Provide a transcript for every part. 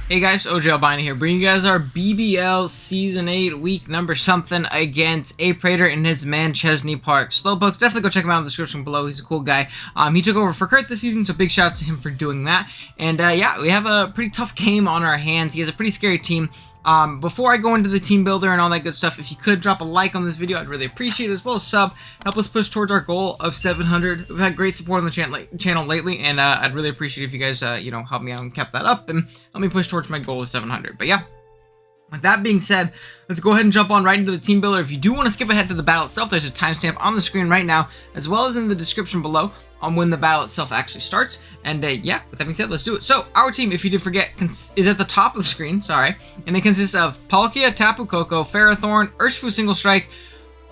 Hey guys, OGalbina here, bringing you guys our BBL Season 8 week number something against A Prater and his man Chesney Park. Slowpokes, definitely go check him out in the description below. He's a cool guy. He took over for Kurt this season, so big shouts to him for doing that. And yeah, we have a pretty tough game on our hands. He has a pretty scary team. Before I go into the team builder and all that good stuff, if you could drop a like on this video, I'd really appreciate it, as well as sub. Help us push towards our goal of 700. We've had great support on the channel lately, and I'd really appreciate if you guys, help me out and kept that up and help me push towards my goal of 700. But yeah, with that being said, let's go ahead and jump on right into the team builder. If you do want to skip ahead to the battle itself, there's a timestamp on the screen right now, as well as in the description below, on when the battle itself actually starts. And yeah, with that being said, let's do it. So our team, if you did forget, is at the top of the screen, sorry, and it consists of Palkia, Tapu Koko, Ferrothorn, Urshifu Single Strike,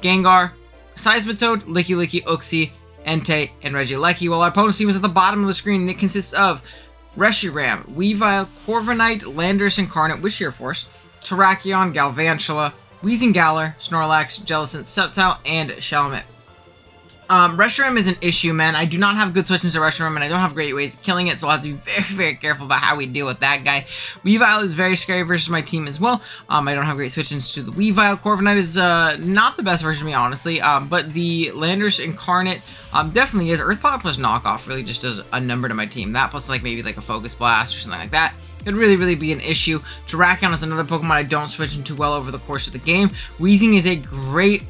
Gengar, Seismitoad, Licky Licky, Uxie, Entei, and Regieleki, while our opponent's team is at the bottom of the screen, and it consists of Reshiram, Weavile, Corviknight, Landorus Incarnate with Sheer Force, Terrakion, Galvantula, Weezing, Snorlax, Jellicent, Sceptile, and Shelmet. Reshiram is an issue, man. I do not have good switch into Reshiram, and I don't have great ways of killing it, so I'll have to be very, very careful about how we deal with that guy. Weavile is very scary versus my team as well. I don't have great switch-ins to the Weavile. Corviknight is not the best version of me, honestly, but the Landorus Incarnate definitely is. Earth Power plus Knockoff really just does a number to my team. That plus, like, maybe like a Focus Blast or something like that could really be an issue. Terrakion is another Pokemon I don't switch into well over the course of the game. Weezing is a great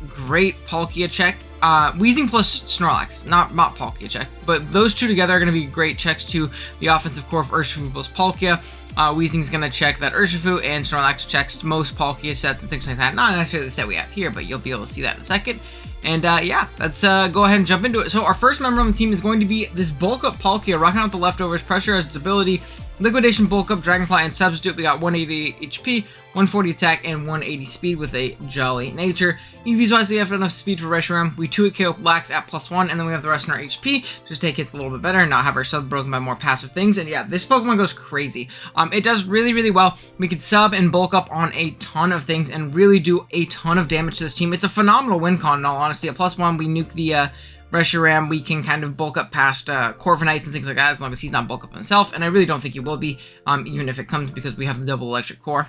Palkia check. Weezing plus Snorlax, not Palkia check, but those two together are going to be great checks to the offensive core of Urshifu plus Palkia. Weezing's going to check that Urshifu, and Snorlax checks most Palkia sets and things like that. Not necessarily the set we have here, but you'll be able to see that in a second. And yeah, let's go ahead and jump into it. So our first member on the team is going to be this Bulk Up Palkia, rocking out the leftovers, pressure as its ability, Liquidation, Bulk Up, Dragonfly, and Substitute. We got 180 HP, 140 attack, and 180 speed with a jolly nature. EVs wise, we have enough speed for Reshiram. We 2-hit KO Blacks at +1, and then we have the rest in our HP. Just take hits a little bit better and not have our sub broken by more passive things. And yeah, this Pokemon goes crazy. It does really well. We could sub and bulk up on a ton of things and really do a ton of damage to this team. It's a phenomenal win con, in all honesty. At +1, we nuke the Reshiram. We can kind of bulk up past Corviknights and things like that, as long as he's not bulk up himself, and I really don't think he will be, even if it comes, because we have the double electric core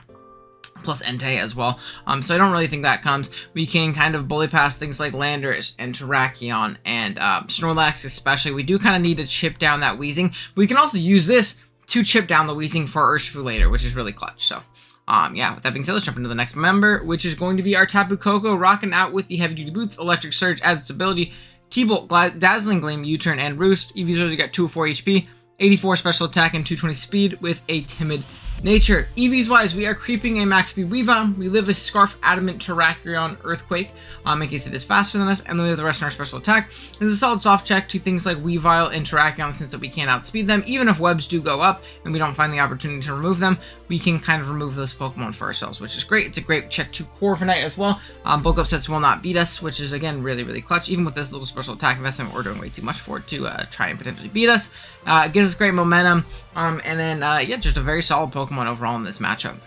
plus Entei as well, so I don't really think that comes. We can kind of bully past things like Landorus and Terrakion and Snorlax especially. We do kind of need to chip down that Weezing. We can also use this to chip down the Weezing for Urshifu later, which is really clutch. So yeah, with that being said, let's jump into the next member, which is going to be our Tapu Koko, rocking out with the heavy duty boots, Electric Surge as its ability, T-Bolt, Dazzling Gleam, U-Turn, and Roost. EVs we got 204 HP, 84 special attack, and 220 speed with a timid nature. EVs wise, we are creeping a max speed Weavile. We live a Scarf, Adamant, Terrakion, Earthquake, in case it is faster than us, and then we have the rest in our special attack. This is a solid soft check to things like Weavile and Terrakion, since that we can't outspeed them. Even if webs do go up and we don't find the opportunity to remove them, we can kind of remove those Pokemon for ourselves, which is great. It's a great check to Corviknight as well. Bulk up sets will not beat us, which is again really clutch. Even with this little special attack investment, we're doing way too much for it to try and potentially beat us. It gives us great momentum, and then yeah, just a very solid Pokemon overall in this matchup.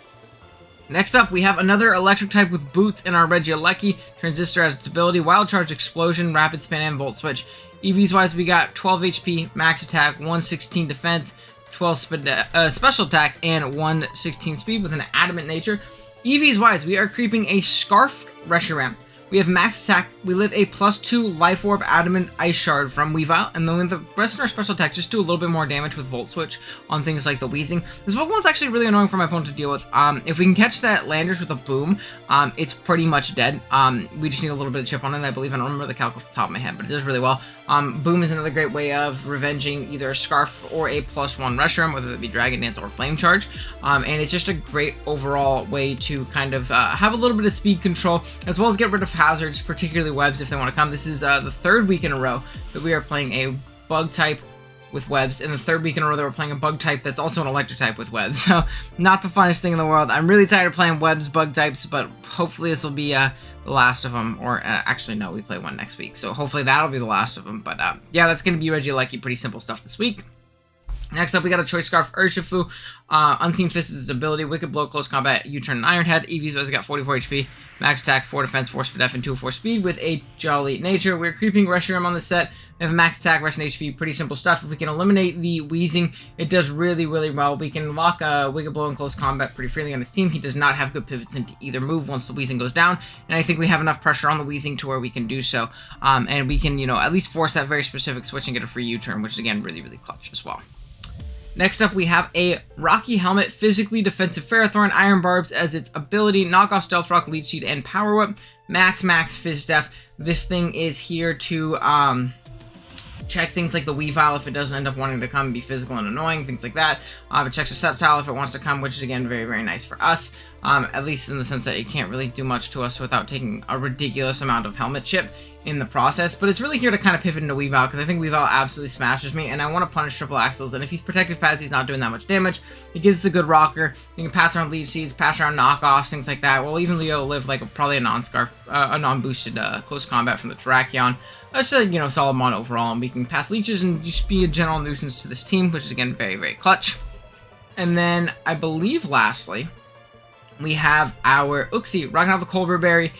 Next up, we have another electric type with boots in our Regieleki. Transistor has its ability, Wild Charge, Explosion, Rapid Spin, and Volt Switch. EVs wise, we got 12 HP, max attack, 116 defense, 12 special attack, and 116 speed with an adamant nature. EVs wise, we are creeping a Scarfed Reshiram. We have max attack, we live a +2 Life Orb, Adamant, Ice Shard from Weavile, and then with the rest of our special attack, just do a little bit more damage with Volt Switch on things like the Weezing. This Pokemon's actually really annoying for my opponent to deal with. If we can catch that Landorus with a Boom, it's pretty much dead. We just need a little bit of chip on it, I believe. I don't remember the calc off the top of my head, but it does really well. Boom is another great way of revenging either a Scarf or a +1 Reshiram, whether it be Dragon Dance or Flame Charge. And it's just a great overall way to kind of have a little bit of speed control, as well as get rid of hazards, particularly webs if they want to come. This is the third week in a row that we are playing a bug type with webs, and the third week in a row that we're playing a bug type that's also an electric type with webs. So not the funnest thing in the world. I'm really tired of playing webs, bug types, but hopefully this will be the last of them. Or actually no, we play one next week, so hopefully that'll be the last of them. But yeah, that's going to be Regieleki. Pretty simple stuff this week. Next up, we got a Choice Scarf Urshifu. Unseen Fist is his ability. Wicked Blow, Close Combat, U-Turn, and Iron Head. Eevee's has got 44 HP. Max attack, 4 defense, 4 speed F, and 204 speed with a jolly nature. We're creeping Reshiram on the set. We have a max attack, rest and HP, pretty simple stuff. If we can eliminate the Wheezing, it does really, really well. We can lock Wicked Blow in close combat pretty freely on his team. He does not have good pivots into either move once the Wheezing goes down, and I think we have enough pressure on the Wheezing to where we can do so. And we can, at least force that very specific switch and get a free U-turn, which is, again, really, really clutch as well. Next up, we have a Rocky Helmet, Physically Defensive Ferrothorn, Iron Barbs as its ability, Knock Off Stealth Rock, Leech Seed, and Power Whip, max Fizz Def. This thing is here to check things like the Weavile if it doesn't end up wanting to come and be physical and annoying, things like that. It checks a Sceptile if it wants to come, which is, again, very, very nice for us, at least in the sense that it can't really do much to us without taking a ridiculous amount of helmet chip in the process, but it's really here to kind of pivot into Weavile, because I think Weavile absolutely smashes me, and I want to punish triple axles, and if he's protective pads, he's not doing that much damage. He gives us a good rocker. You can pass around leech seeds, pass around knockoffs, things like that. We'll even live like probably a non-boosted close combat from the Terrakion. That's a solid mon overall, and we can pass leeches and just be a general nuisance to this team, which is, again, very, very clutch. And then I believe lastly we have our Uxie, rocking out the Colbur Berry.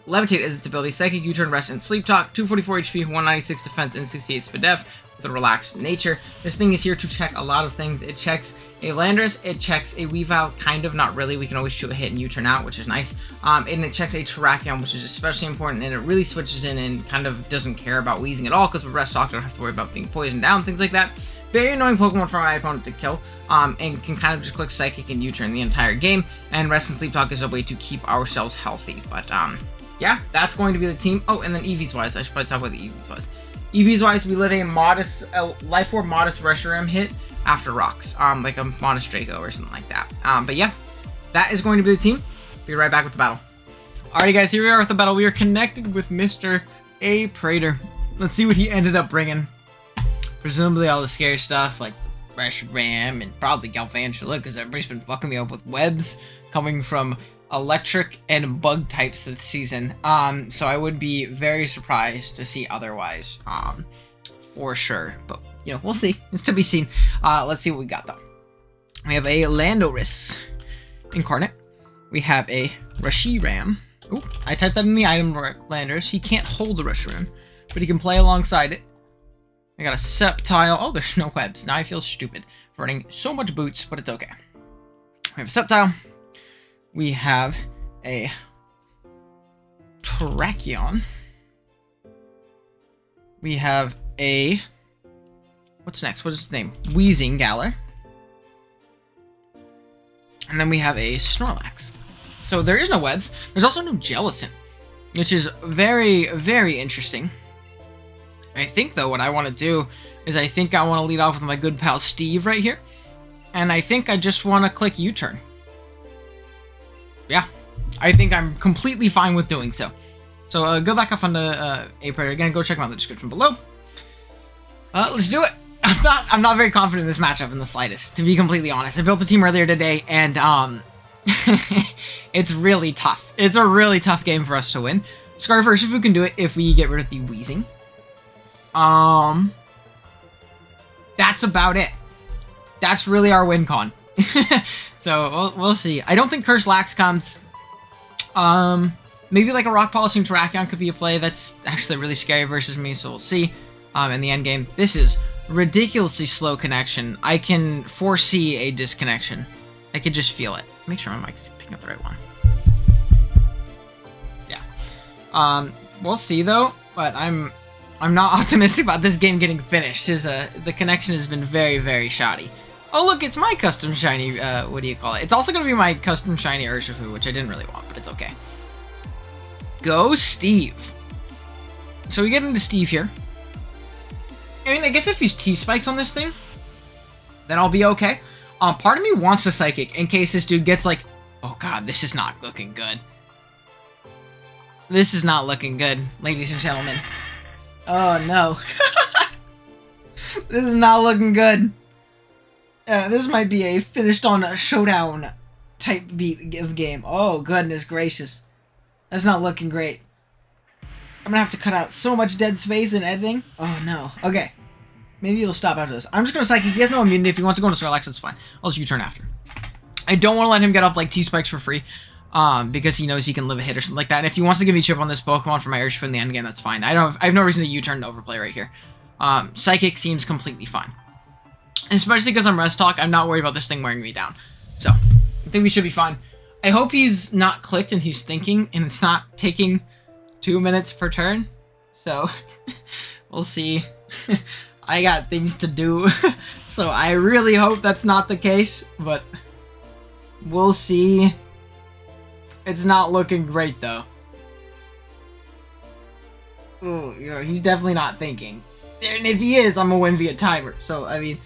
Levitate is its ability, Psychic, U-Turn, Rest, and Sleep Talk, 244 HP, 196 defense, and 68 speed def with a relaxed nature. This thing is here to check a lot of things. It checks a Landorus, it checks a Weavile, kind of, not really. We can always shoot a hit and U-Turn out, which is nice. And it checks a Terrakion, which is especially important, and it really switches in and kind of doesn't care about Wheezing at all, because with Rest Talk, I don't have to worry about being poisoned down, things like that. Very annoying Pokemon for my opponent to kill, and can kind of just click Psychic and U-Turn the entire game, and Rest and Sleep Talk is a way to keep ourselves healthy, but, yeah, that's going to be the team. Oh, and then EVs wise, I should probably talk about the EVs wise. EVs wise, we live a modest, Life Orb modest Reshiram hit after rocks, like a modest Draco or something like that. But yeah, that is going to be the team. Be right back with the battle. Alrighty, guys, here we are with the battle. We are connected with Mr. A. Prater. Let's see what he ended up bringing. Presumably all the scary stuff, like the Reshiram and probably Galvantula, because everybody's been fucking me up with webs coming from electric and bug types this season, so I would be very surprised to see otherwise, for sure, but, we'll see. It's to be seen. Let's see what we got, though. We have a Landorus Incarnate. We have a Reshiram. Ooh, I typed that in the item Landorus. He can't hold the Reshiram, but he can play alongside it. I got a Sceptile. Oh, there's no webs. Now I feel stupid for running so much boots, but it's okay. We have a Sceptile. We have a Terrakion. We have a... What's next? What's his name? Wheezing Galar. And then we have a Snorlax. So there is no webs. There's also no Jellicent, which is very, very interesting. I think, though, what I want to do is I think I want to lead off with my good pal Steve right here. And I think I just want to click U-turn. Yeah, I think I'm completely fine with doing so. So go back up onto A Prayer again. Go check them out in the description below. Let's do it. I'm not very confident in this matchup in the slightest, to be completely honest. I built the team earlier today, and it's really tough. It's a really tough game for us to win. Scarf Urshifu can do it if we get rid of the Wheezing. That's about it. That's really our win con. So, we'll see. I don't think Curse Lax comes. Maybe like a Rock Polishing Terrakion could be a play. That's actually really scary versus me, so we'll see. In the end game, this is ridiculously slow connection. I can foresee a disconnection. I could just feel it. Make sure my mic's picking up the right one. Yeah. We'll see though, but I'm not optimistic about this game getting finished. The connection has been very, very shoddy. Oh, look, it's my custom shiny, what do you call it? It's also going to be my custom shiny Urshifu, which I didn't really want, but it's okay. Go, Steve. So we get into Steve here. I mean, I guess if he's T-Spikes on this thing, then I'll be okay. Part of me wants to Psychic in case this dude gets like, oh god, this is not looking good. This is not looking good, ladies and gentlemen. Oh, no. This is not looking good. This might be a finished on a showdown type beat of game. Oh, goodness gracious. That's not looking great. I'm gonna have to cut out so much dead space in editing. Oh, no. Okay. Maybe he'll stop after this. I'm just going to Psychic. He has no immunity. If he wants to go into Snorlax, it's fine. I'll just U-turn after. I don't want to let him get up like T-Spikes for free. Because he knows he can live a hit or something like that. And if he wants to give me chip on this Pokemon for my Urshifu in the end game, that's fine. I have no reason to U-turn to overplay right here. Psychic seems completely fine. Especially because I'm Rest Talk, I'm not worried about this thing wearing me down. So, I think we should be fine. I hope he's not clicked and he's thinking and it's not taking 2 minutes per turn. So, we'll see. I got things to do. So, I really hope that's not the case. But, we'll see. It's not looking great, though. Oh, yeah, he's definitely not thinking. And if he is, I'm gonna win via timer. So, I mean,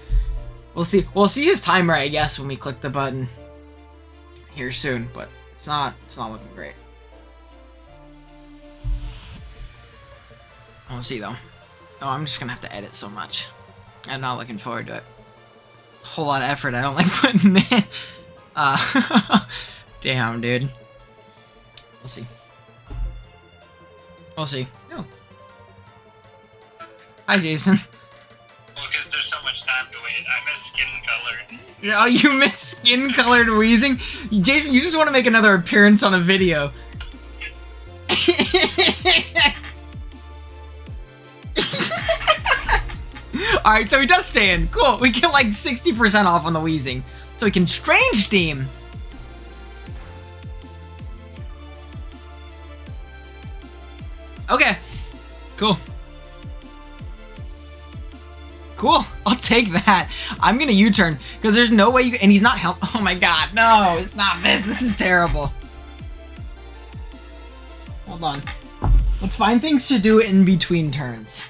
we'll see. We'll see his timer, I guess, when we click the button here soon. But it's not looking great. We'll see, though. Oh, I'm just gonna have to edit so much. I'm not looking forward to it. A whole lot of effort I don't like putting in. Damn, dude. We'll see. We'll see. Oh. Hi, Jason. Well, because there's so much time to wait. I miss skin color. Oh, you miss skin-colored wheezing? Jason, you just want to make another appearance on a video. Alright, so he does stay in. Cool. We get like 60% off on the wheezing. So we can Strange Steam. Okay. Cool. Cool. I'll take that. I'm gonna U-turn because there's no way you can, and he's not help. Oh my god. No, it's not this. This is terrible. Hold on. Let's find things to do in between turns.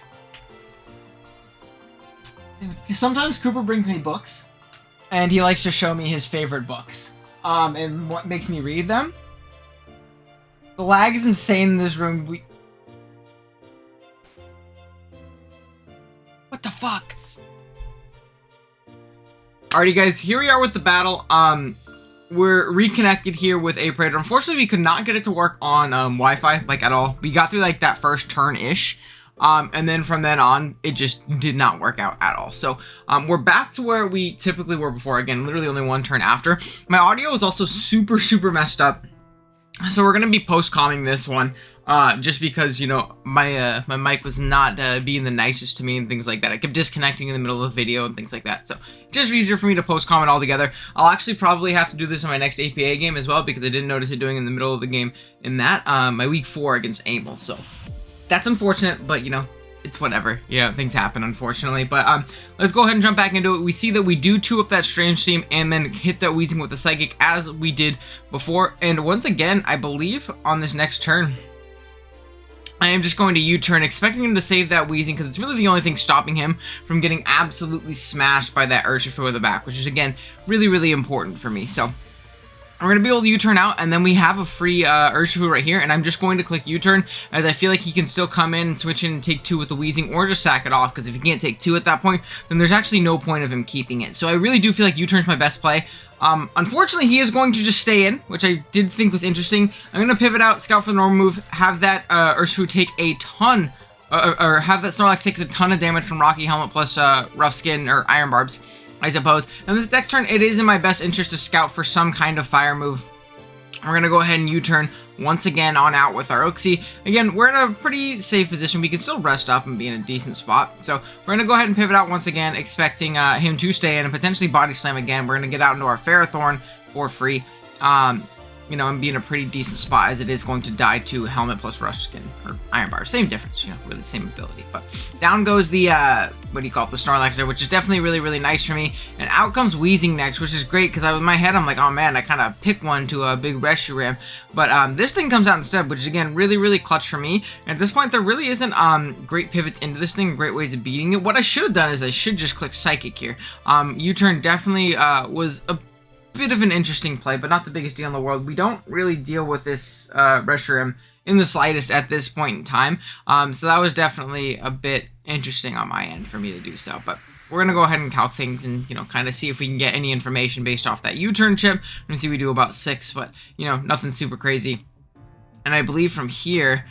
Sometimes Cooper brings me books and he likes to show me his favorite books. And what makes me read them. The lag is insane in this room. What the fuck? Alrighty, guys, here we are with the battle. We're reconnected here with A Predator. Unfortunately, we could not get it to work on Wi-Fi, like, at all. We got through, like, that first turn-ish. And then from then on, it just did not work out at all. So, we're back to where we typically were before. Again, literally only one turn after. My audio is also super, super messed up. So we're going to be post-comming this one, just because, you know, my mic was not being the nicest to me and things like that. I kept disconnecting in the middle of the video and things like that. So it's just easier for me to post-comment all together. I'll actually probably have to do this in my next APA game as well, because I didn't notice it doing in the middle of the game in that, my week 4 against Amel. So that's unfortunate, but, you know, it's whatever. Yeah, things happen, unfortunately. But let's go ahead and jump back into it. We see that we do 2-up that Strange Steam and then hit that Wheezing with the Psychic as we did before. And once again, I believe on this next turn, I am just going to U-turn, expecting him to save that Wheezing, because it's really the only thing stopping him from getting absolutely smashed by that Urshifu in the back, which is, again, really, really important for me. So we're going to be able to U-turn out, and then we have a free Urshifu right here, and I'm just going to click U-turn, as I feel like he can still come in and switch in and take 2 with the Wheezing, or just sack it off, because if he can't take 2 at that point, then there's actually no point of him keeping it. So I really do feel like U-turn's my best play. Unfortunately, he is going to just stay in, which I did think was interesting. I'm going to pivot out, scout for the normal move, have that Urshifu take a ton, or have that Snorlax take a ton of damage from Rocky Helmet plus Rough Skin, or Iron Barbs, I suppose. And this next turn, it is in my best interest to scout for some kind of fire move. We're going to go ahead and U-turn once again on out with our Uxie. Again, we're in a pretty safe position. We can still rest up and be in a decent spot. So we're going to go ahead and pivot out once again, expecting him to stay in and potentially Body Slam again. We're going to get out into our Ferrothorn for free. You know, and be in a pretty decent spot, as it is going to die to Helmet plus Rough Skin, or Iron Bar. Same difference, you know, really the same ability. But down goes the, what do you call it, the Snorlax there, which is definitely really, really nice for me. And out comes Wheezing next, which is great, because in my head, I'm like, oh man, I kind of pick one to a big Reshiram. But this thing comes out instead, which is, again, really, really clutch for me. And at this point, there really isn't great pivots into this thing, great ways of beating it. What I should have done is I should just click Psychic here. U-turn definitely was a bit of an interesting play, but not the biggest deal in the world. We don't really deal with this Reshiram in the slightest at this point in time. So that was definitely a bit interesting on my end for me to do so. But we're going to go ahead and calc things and, you know, kind of see if we can get any information based off that U-turn chip. We're going to see we do about 6, but, you know, nothing super crazy. And I believe from here,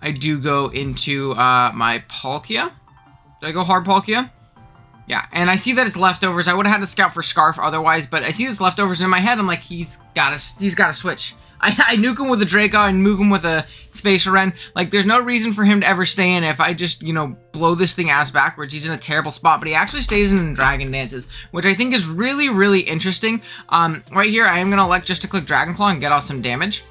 I do go into my Palkia. Do I go hard Palkia? Yeah, and I see that it's leftovers. I would have had to scout for Scarf otherwise, but I see this leftovers in my head. I'm like, he's got to switch. I nuke him with a Draco, I nuke him with a Spatial Ren. Like, there's no reason for him to ever stay in if I just, you know, blow this thing ass backwards. He's in a terrible spot, but he actually stays in Dragon Dances, which I think is really, really interesting. Right here, I am going to elect just to click Dragon Claw and get off some damage.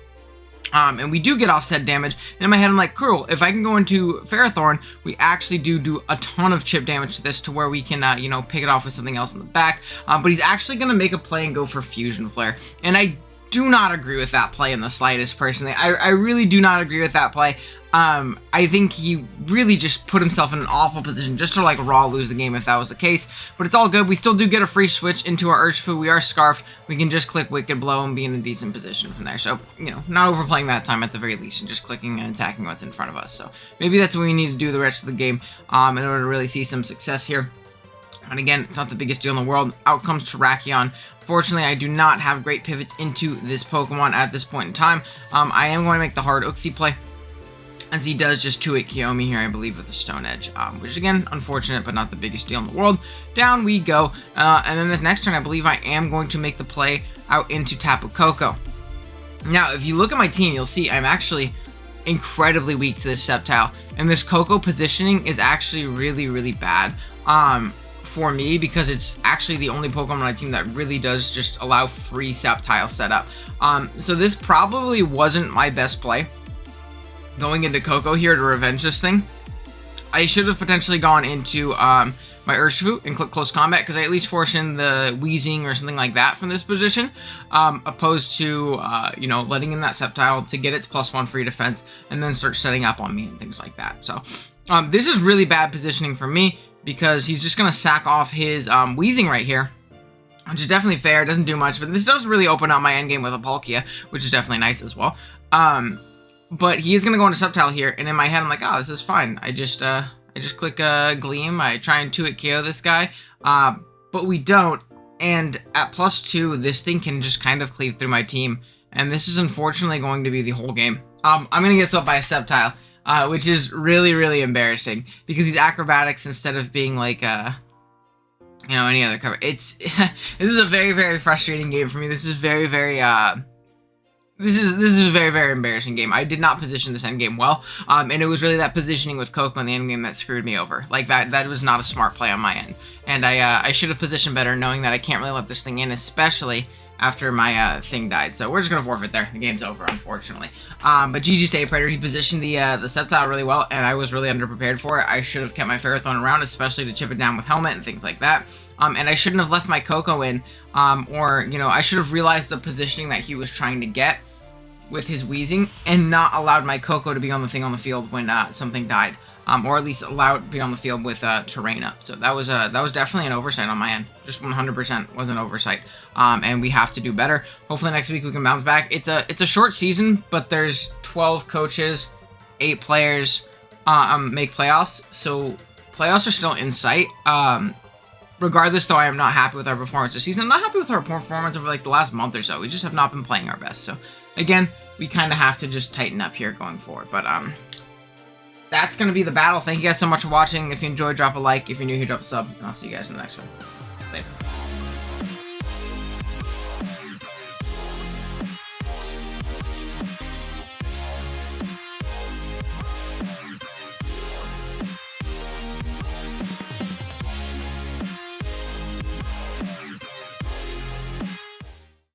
And we do get offset damage, and in my head I'm like, cool, if I can go into Ferrothorn, we actually do a ton of chip damage to this to where we can, you know, pick it off with something else in the back. But he's actually going to make a play and go for Fusion Flare, and I do not agree with that play in the slightest, personally. I really do not agree with that play. I think he really just put himself in an awful position just to, like, raw lose the game if that was the case. But it's all good. We still do get a free switch into our Urshifu. We are Scarfed. We can just click Wicked Blow and be in a decent position from there. So, you know, not overplaying that time at the very least and just clicking and attacking what's in front of us. So maybe that's what we need to do the rest of the game in order to really see some success here. And again, it's not the biggest deal in the world. Out comes Terrakion. Fortunately, I do not have great pivots into this Pokemon at this point in time. I am going to make the hard Uxie play, as he does just 2-8 Kiyomi here, I believe, with the Stone Edge, which is, again, unfortunate, but not the biggest deal in the world. Down we go, and then this next turn, I believe I am going to make the play out into Tapu Koko. Now, if you look at my team, you'll see I'm actually incredibly weak to this Sceptile, and this Koko positioning is actually really, really bad. For me, because it's actually the only Pokemon on my team that really does just allow free Sceptile setup. So this probably wasn't my best play going into Koko here to revenge this thing. I should have potentially gone into my Urshifu and click Close Combat, because I at least force in the Wheezing or something like that from this position, opposed to, you know, letting in that Sceptile to get its +1 free defense and then start setting up on me and things like that. So this is really bad positioning for me, because he's just going to sack off his Wheezing right here, which is definitely fair. It doesn't do much, but this does really open up my endgame with a Palkia, which is definitely nice as well. But he is going to go into Sceptile here, and in my head I'm like, oh, this is fine. I just click Gleam, I try and 2-hit KO this guy, but we don't, and at +2, this thing can just kind of cleave through my team, and this is unfortunately going to be the whole game. I'm going to get swept by a Sceptile, which is really, really embarrassing, because he's acrobatics instead of being like, you know, any other cover. This is a very, very frustrating game for me. This is very, very, this is a very, very embarrassing game. I did not position this endgame well, and it was really that positioning with Koko in the endgame that screwed me over. Like, that was not a smart play on my end, and I should have positioned better, knowing that I can't really let this thing in, especially after my thing died. So we're just gonna forfeit there. The game's over, unfortunately. But GG's to A-Prater. He positioned the Sceptile really well, and I was really underprepared for it. I should have kept my Ferrothorn around, especially to chip it down with Helmet and things like that. And I shouldn't have left my Koko in, or, you know, I should have realized the positioning that he was trying to get with his Wheezing, and not allowed my Koko to be on the thing on the field when something died. Or at least allowed to be on the field with terrain up. So that was definitely an oversight on my end. Just 100% was an oversight. And we have to do better. Hopefully next week we can bounce back. It's a short season, but there's 12 coaches, 8 players make playoffs. So playoffs are still in sight. Regardless, though, I am not happy with our performance this season. I'm not happy with our performance over like the last month or so. We just have not been playing our best. So again, we kind of have to just tighten up here going forward. But that's going to be the battle. Thank you guys so much for watching. If you enjoyed, drop a like. If you're new here, drop a sub. And I'll see you guys in the next one. Later.